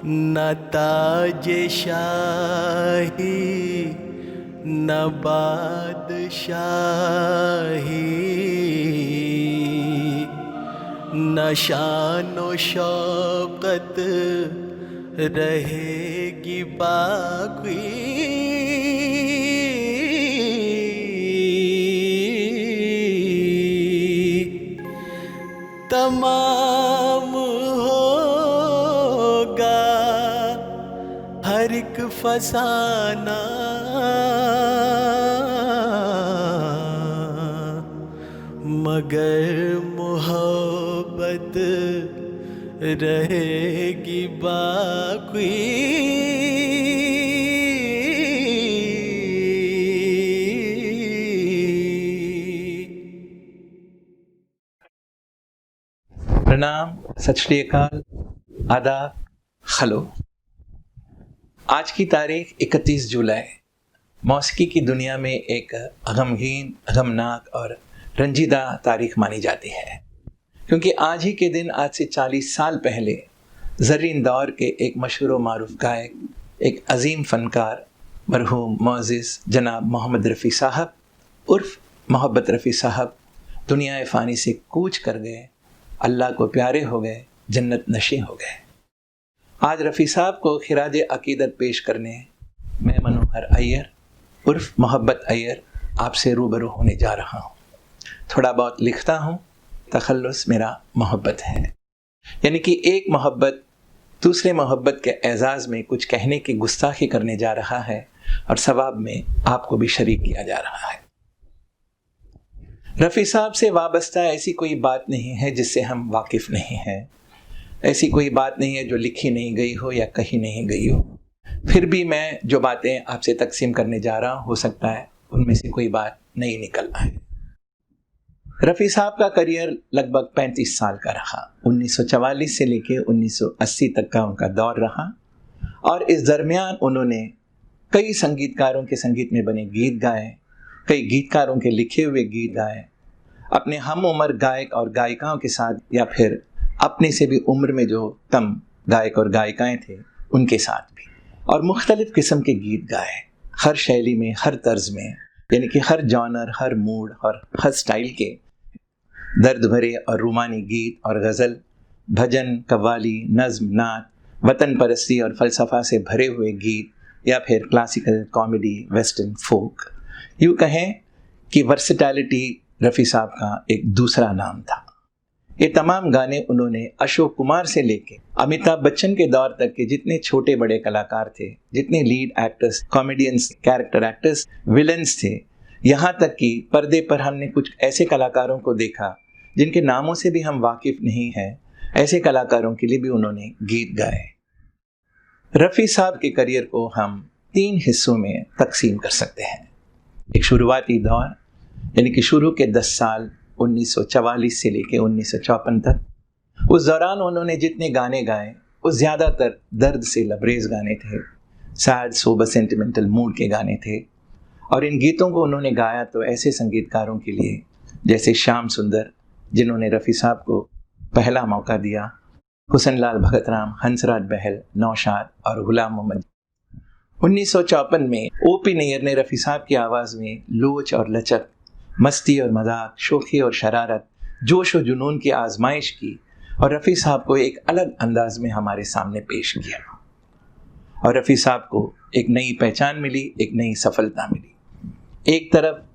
न ताज शाही न बादशाही, न शानो शौकत रहेगी बाकी। तमाम होगा हर एक फसाना, मगर मोहब्बत रहेगी बाकी। प्रणाम, सत श्री अकाल, आदाब, खलो। आज की तारीख 31 जुलाई मौसीकी की दुनिया में एक गमगीन, गमनाक और रंजीदा तारीख मानी जाती है, क्योंकि आज ही के दिन, आज से 40 साल पहले ज़रीन दौर के एक मशहूर मारूफ गायक, एक अजीम फ़नकार मरहूम मोअज़्ज़िज़ जनाब मोहम्मद रफ़ी साहब उर्फ़ मोहब्बत रफ़ी साहब दुनिया फ़ानी से कूच कर गए, अल्लाह को प्यारे हो गए, जन्नत नशी हो गए। आज रफ़ी साहब को खिराज अक़ीदत पेश करने मैं मनोहर अय्यर उर्फ़ मोहब्बत अय्यर आपसे रूबरू होने जा रहा हूँ। थोड़ा बहुत लिखता हूँ, तखल्लुस मेरा मोहब्बत है, यानी कि एक मोहब्बत दूसरे मोहब्बत के एजाज़ में कुछ कहने की गुस्ताखी करने जा रहा है और सवाब में आपको भी शरीक किया जा रहा है। रफ़ी साहब से वाबस्ता ऐसी कोई बात नहीं है जिससे हम वाकिफ़ नहीं हैं, ऐसी कोई बात नहीं है जो लिखी नहीं गई हो या कही नहीं गई हो। फिर भी मैं जो बातें आपसे तकसीम करने जा रहा हूँ, हो सकता है उनमें से कोई बात नहीं निकल आए। रफ़ी साहब का करियर लगभग 35 साल का रहा। 1944 से लेकर 1980 तक का उनका दौर रहा और इस दरमियान उन्होंने कई संगीतकारों के संगीत में बने गीत गाए, कई गीतकारों के लिखे हुए गीत गाए, अपने हम उम्र गायक और गायिकाओं के साथ या फिर अपने से भी उम्र में जो कम गायक और गायिकाएं थे उनके साथ भी, और मुख्तलिफ़ किस्म के गीत गाए, हर शैली में, हर तर्ज में, यानी कि हर जॉनर, हर मूड और हर स्टाइल के दर्द भरे और रूमानी गीत और गज़ल, भजन, कव्वाली, नज़्म, नात, वतन परस्ती और फ़लसफ़ा से भरे हुए गीत या फिर क्लासिकल, कॉमेडी, वेस्टर्न, फोक। यूँ कहें कि वर्सेटैलिटी रफ़ी साहब का एक दूसरा नाम था। ये तमाम गाने उन्होंने अशोक कुमार से लेके अमिताभ बच्चन के दौर तक के जितने छोटे बड़े कलाकार थे, जितने lead actors, comedians, character actors, villains थे, यहाँ तक कि पर्दे पर हमने कुछ ऐसे कलाकारों को देखा जिनके नामों से भी हम वाकिफ़ नहीं हैं, ऐसे कलाकारों के लिए भी उन्होंने गीत गाए। रफ़ी साहब के करियर को हम 3 हिस्सों में तकसीम कर सकते हैं। एक शुरुआती दौर, यानी कि शुरू के 10 साल 1944 से लेकर 1954 तक। उस दौरान उन्होंने जितने गाने गाए वो ज़्यादातर दर्द से लबरेज गाने थे, सैड, सोबर, सेंटिमेंटल मूड के गाने थे। और इन गीतों को उन्होंने गाया तो ऐसे संगीतकारों के लिए जैसे श्याम सुंदर, जिन्होंने रफ़ी साहब को पहला मौका दिया, हुसन लाल भगतराम, हंसराज बहल, नौशाद और गुलाम मोहम्मद। 1954 में ओपी नैयर ने रफ़ी साहब की आवाज़ में लोच और लचक, मस्ती और मजाक, शोखी और शरारत, जोश और जुनून की आजमाइश की और रफ़ी साहब को एक अलग अंदाज में हमारे सामने पेश किया। और रफ़ी साहब को एक नई पहचान मिली, एक नई सफलता मिली। एक तरफ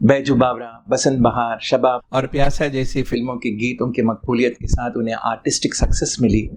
बैजू बावरा, बसंत बहार, शबाब और प्यासा जैसी फिल्मों के गीतों की मकबूलियत के साथ उन्हें आर्टिस्टिक सक्सेस मिली,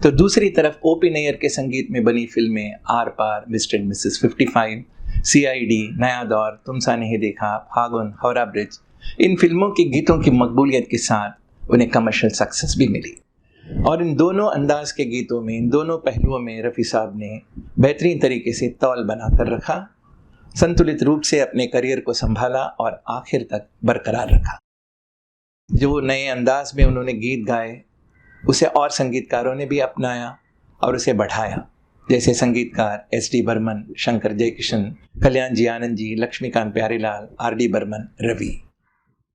तो दूसरी तरफ ओपी नैयर के संगीत में बनी फिल्में Aar Paar, Mr and Mrs 55, CID, नया दौर, तुमसा नहीं देखा, फागुन, हावड़ा ब्रिज, इन फिल्मों के गीतों की मकबूलियत के साथ उन्हें कमर्शियल सक्सेस भी मिली। और इन दोनों अंदाज के गीतों में, इन दोनों पहलुओं में रफ़ी साहब ने बेहतरीन तरीके से तौल बनाकर रखा, संतुलित रूप से अपने करियर को संभाला और आखिर तक बरकरार रखा। जो नए अंदाज में उन्होंने गीत गाए उसे और संगीतकारों ने भी अपनाया और उसे बढ़ाया, जैसे संगीतकार SD बर्मन, शंकर जयकिशन, कल्याण जी आनंद जी, लक्ष्मीकांत प्यारेलाल, RD बर्मन, रवि।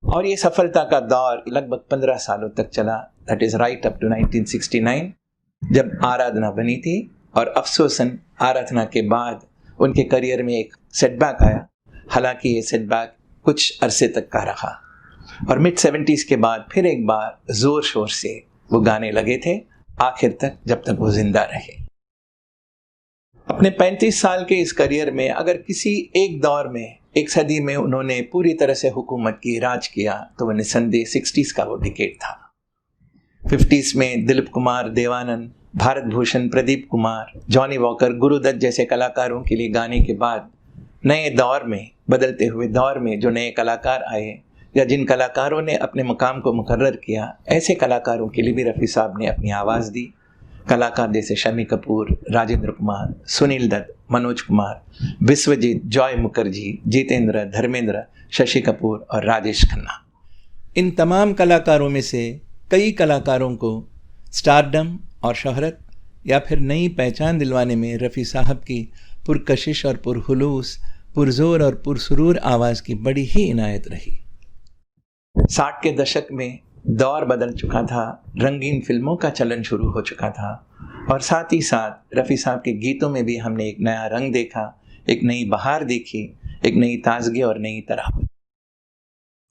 और ये सफलता का दौर लगभग 15 सालों तक चला, that is right up to 1969। जब आराधना बनी थी और अफसोसन आराधना के बाद उनके करियर में एक सेटबैक आया। हालांकि ये सेटबैक कुछ अरसे तक का रहा और मिड 70s के बाद फिर एक बार जोर शोर से वो गाने लगे थे आखिर तक, जब तक वो जिंदा रहे। अपने 35 साल के इस करियर में अगर किसी एक दौर में, एक सदी में उन्होंने पूरी तरह से हुकूमत की, राज किया, तो वो निसंदेह 60s का वो डिकेड था। 50s में दिलीप कुमार, देवानंद, भारत भूषण, प्रदीप कुमार, जॉनी वॉकर, गुरुदत्त जैसे कलाकारों के लिए गाने के बाद नए दौर में, बदलते हुए दौर में जो नए कलाकार आए या जिन कलाकारों ने अपने मुकाम को मुकर्रर किया, ऐसे कलाकारों के लिए भी रफ़ी साहब ने अपनी आवाज़ दी। कलाकार जैसे शम्मी कपूर, राजेंद्र कुमार, सुनील दत्त, मनोज कुमार, विश्वजीत, जॉय मुखर्जी, जितेंद्र, धर्मेंद्र, शशि कपूर और राजेश खन्ना। इन तमाम कलाकारों में से कई कलाकारों को स्टारडम और शोहरत या फिर नई पहचान दिलवाने में रफ़ी साहब की पुरकशिश और पुरहुलूस, पुरजोर और पुरसुरूर आवाज़ की बड़ी ही इनायत रही। 60 के दशक में दौर बदल चुका था, रंगीन फिल्मों का चलन शुरू हो चुका था और साथ ही साथ रफ़ी साहब के गीतों में भी हमने एक नया रंग देखा, एक नई बहार देखी, एक नई ताजगी और नई तरह।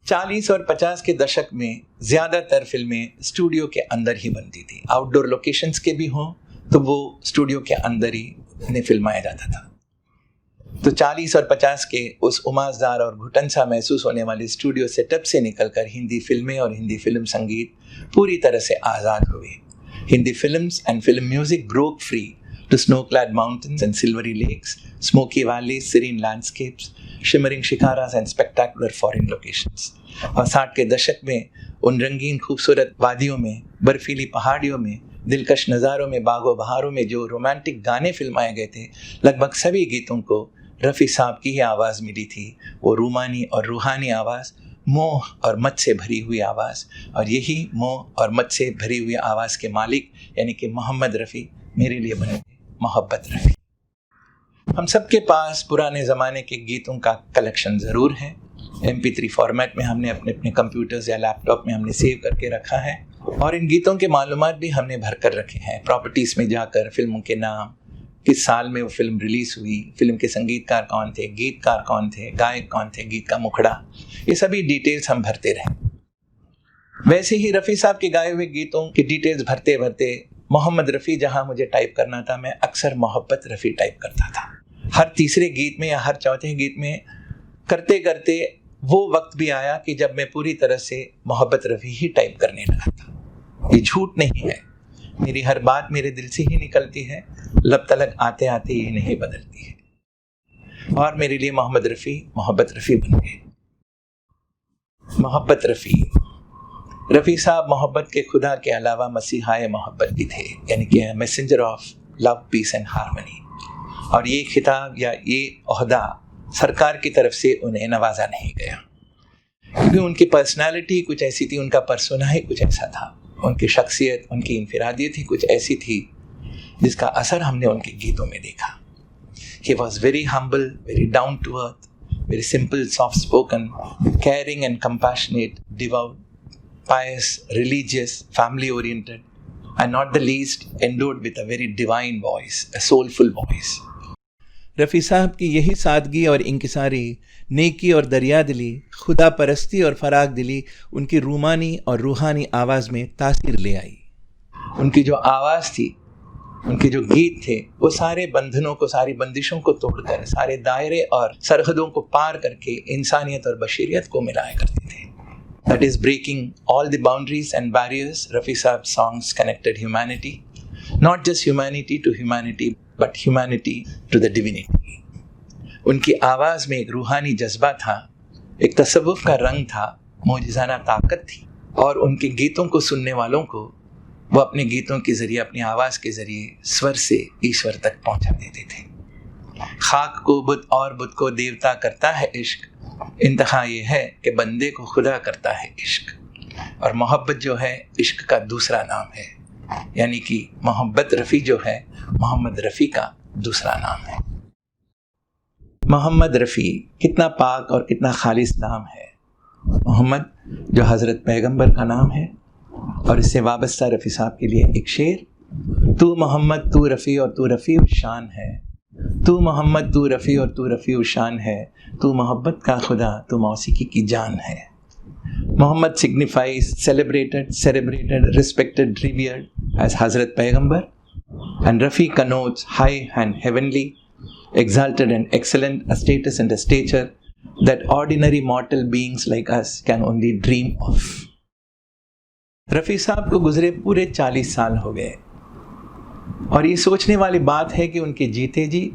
40 और 50 के दशक में ज़्यादातर फिल्में स्टूडियो के अंदर ही बनती थी। आउटडोर लोकेशंस के भी हों तो वो स्टूडियो के अंदर ही उन्हें फिल्माया जाता था। तो 40 और 50 के उस उमासदार और घुटन सा महसूस होने वाले स्टूडियो सेटअप से निकलकर हिंदी फिल्में और हिंदी फिल्म संगीत पूरी तरह से आज़ाद हुए। Hindi films and film music broke free to snow-clad mountains and silvery lakes, smoky valleys, serene landscapes, shimmering shikaras and spectacular foreign locations। और 60 के दशक में उन रंगीन खूबसूरत वादियों में, बर्फीली पहाड़ियों में, दिलकश नज़ारों में, बागों बहारों में जो रोमांटिक गाने फिल्माए गए थे, लगभग सभी गीतों को रफ़ी साहब की ही आवाज़ मिली थी। वो रूमानी और रूहानी आवाज़, मोह और मत से भरी हुई आवाज़, और यही मोह और मत से भरी हुई आवाज़ के मालिक यानी कि मोहम्मद रफ़ी मेरे लिए बने थे मोहब्बत रफ़ी। हम सबके पास पुराने ज़माने के गीतों का कलेक्शन ज़रूर है। MP3 फॉर्मेट में हमने अपने अपने कंप्यूटर्स या लैपटॉप में हमने सेव करके रखा है और इन गीतों के मालूमात भी हमने भर कर रखे हैं। प्रॉपर्टीज़ में जाकर फिल्मों के नाम, किस साल में वो फिल्म रिलीज़ हुई, फिल्म के संगीतकार कौन थे, गीतकार कौन थे, गायक कौन थे, गीत का मुखड़ा, ये सभी डिटेल्स हम भरते रहे। वैसे ही रफ़ी साहब के गाए हुए गीतों की डिटेल्स भरते भरते मोहम्मद रफ़ी जहाँ मुझे टाइप करना था, मैं अक्सर मोहब्बत रफ़ी टाइप करता था। हर तीसरे गीत में या हर चौथे गीत में करते करते वो वक्त भी आया कि जब मैं पूरी तरह से मोहब्बत रफ़ी ही टाइप करने लगा था। ये झूठ नहीं है, मेरी हर बात मेरे दिल से ही निकलती है, लब तलक आते आते ही नहीं बदलती है। और मेरे लिए मोहम्मद रफ़ी मोहब्बत रफ़ी बन गए। मोहब्बत रफ़ी, रफ़ी साहब मोहब्बत के खुदा के अलावा मसीहाए मोहब्बत भी थे, यानी कि messenger of love, peace and harmony. और ये खिताब या ये ओहदा सरकार की तरफ से उन्हें नवाजा नहीं गया, क्योंकि उनकी पर्सनालिटी कुछ ऐसी थी, उनका पर्सोना ही कुछ ऐसा था, उनकी शख्सियत, उनकी इनफिरादियत ही कुछ ऐसी थी जिसका असर हमने उनके गीतों में देखा। He was very humble, very down to earth, very simple, soft spoken, caring and compassionate, devout, pious, religious, family oriented, and not the least endowed with a very divine voice, a soulful voice। Rafi साहब की यही सादगी और इंकिसारी, नेकी और दरिया दिली, खुदा परस्ती और फराग दिली उनकी रूमानी और रूहानी आवाज़ में तासीर ले आई। उनकी जो आवाज़ थी, उनके जो गीत थे, वो सारे बंधनों को, सारी बंदिशों को तोड़कर, सारे दायरे और सरहदों को पार करके इंसानियत और बशरियत को मिलाया करते थे। That is breaking all the boundaries and barriers. Rafi Saab's songs connected humanity, not just humanity to humanity, but humanity to the divinity। उनकी आवाज़ में एक रूहानी जज्बा था, एक तसव्वुफ़ का रंग था, मौजिज़ाना ताकत थी, और उनके गीतों को सुनने वालों को वो अपने गीतों के ज़रिए, अपनी आवाज़ के ज़रिए स्वर से ईश्वर तक पहुंचा देते थे। खाक को बुत और बुत को देवता करता है इश्क, इंतहा ये है कि बंदे को खुदा करता है इश्क। और मोहब्बत जो है इश्क का दूसरा नाम है, यानी कि मोहब्बत रफ़ी जो है मोहम्मद रफ़ी का दूसरा नाम है। मोहम्मद रफ़ी कितना पाक और कितना खालिस नाम है। मोहम्मद जो हज़रत पैगंबर का नाम है, और इससे वाबस्ता रफ़ी साहब के लिए एक शेर तू मोहम्मद तू रफ़ी और तू रफ़ी शान है, तू मोहम्मद तू रफ़ी और तू रफ़ी शान है, तू मोहब्बत का खुदा तू मौसीकी की जान है। Mohammad signifies celebrated, respected, revered as Hazrat Paygambur, and Rafi connotes high and heavenly, exalted and excellent, a status and a stature that ordinary mortal beings like us can only dream of. Rafi साहब को गुजरे पूरे 40 साल हो गए और ये सोचने वाली बात है कि उनके जीते जी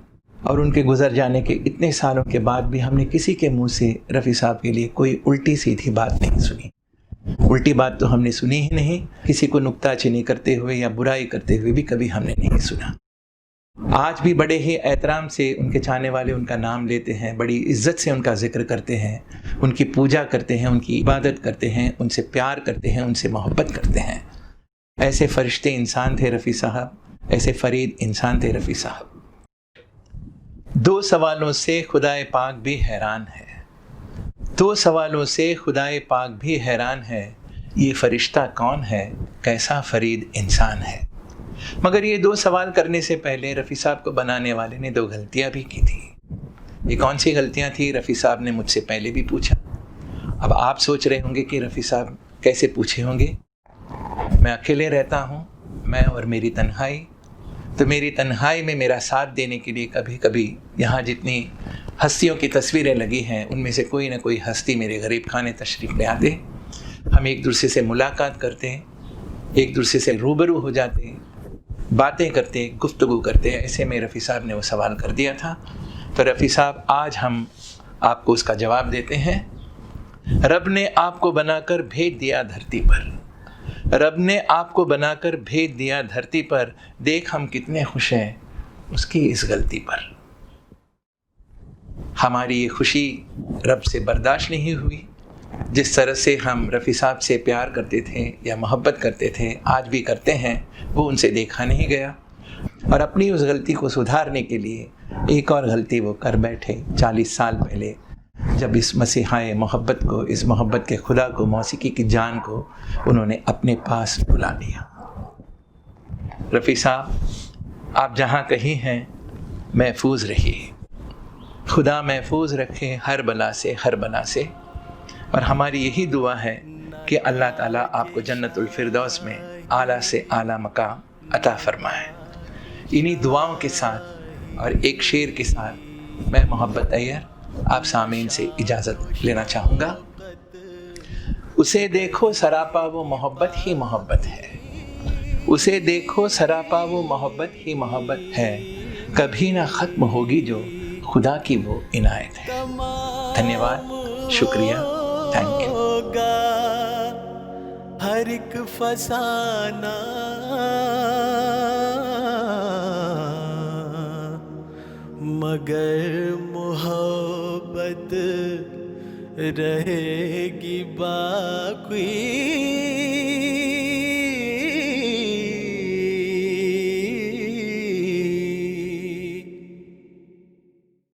और उनके गुजर जाने के इतने सालों के बाद भी हमने किसी के मुंह से रफ़ी साहब के लिए कोई उल्टी सीधी बात नहीं सुनी। उल्टी बात तो हमने सुनी ही नहीं, किसी को नुक्ताचीनी करते हुए या बुराई करते हुए भी कभी हमने नहीं सुना। आज भी बड़े ही एहतराम से उनके चाहने वाले उनका नाम लेते हैं, बड़ी इज्जत से उनका जिक्र करते हैं, उनकी पूजा करते हैं, उनकी इबादत करते हैं, उनसे प्यार करते हैं, उनसे मोहब्बत करते हैं। ऐसे फरिश्ते इंसान थे रफ़ी साहब, ऐसे फरीद इंसान थे रफ़ी साहब। 2 सवालों से खुदाए पाक भी हैरान है, 2 सवालों से खुदाए पाक भी हैरान है, ये फरिश्ता कौन है, कैसा फरीद इंसान है। मगर ये 2 सवाल करने से पहले रफ़ी साहब को बनाने वाले ने 2 गलतियां भी की थी। ये कौन सी गलतियां थी, रफ़ी साहब ने मुझसे पहले भी पूछा। अब आप सोच रहे होंगे कि रफ़ी साहब कैसे पूछे होंगे। मैं अकेले रहता हूँ, मैं और मेरी तन्हाई, तो मेरी तन्हाई में मेरा साथ देने के लिए कभी कभी यहाँ जितनी हस्तियों की तस्वीरें लगी हैं उनमें से कोई ना कोई हस्ती मेरे गरीब खाने तशरीफ़ ले आते, हम एक दूसरे से मुलाकात करते, एक दूसरे से रूबरू हो जाते, बातें करते, गुफ्तगू करते। ऐसे में रफ़ी साहब ने वो सवाल कर दिया था। तो रफ़ी साहब आज हम आपको उसका जवाब देते हैं। रब ने आपको बनाकर भेज दिया धरती पर, रब ने आपको बनाकर भेज दिया धरती पर, देख हम कितने खुश हैं उसकी इस गलती पर। हमारी ये खुशी रब से बर्दाश्त नहीं हुई। जिस तरह से हम रफ़ी साहब से प्यार करते थे या मोहब्बत करते थे, आज भी करते हैं, वो उनसे देखा नहीं गया। और अपनी उस गलती को सुधारने के लिए एक और गलती वो कर बैठे 40 साल पहले, जब इस मसीहाए मोहब्बत को, इस मोहब्बत के खुदा को, मौसीकी की जान को उन्होंने अपने पास बुला लिया। रफ़ी साहब आप जहाँ कहीं हैं महफूज रहिए, खुदा महफूज रखे हर बला से, हर बला से। और हमारी यही दुआ है कि अल्लाह ताला आपको जन्नतुल फिरदौस में आला से आला मकाम अता फरमाए। इन्हीं दुआओं के साथ और एक शेर के साथ मैं मोहब्बत अय्यर आप सामीन से इजाज़त लेना चाहूँगा। उसे देखो सरापा वो मोहब्बत ही मोहब्बत है, उसे देखो सरापा वो मोहब्बत ही मोहब्बत है, कभी ना ख़त्म होगी जो खुदा की वो इनायत है। धन्यवाद, शुक्रिया, थैंक यू। हर एक फसाना मगर मोहब्बत रहेगी बाकी।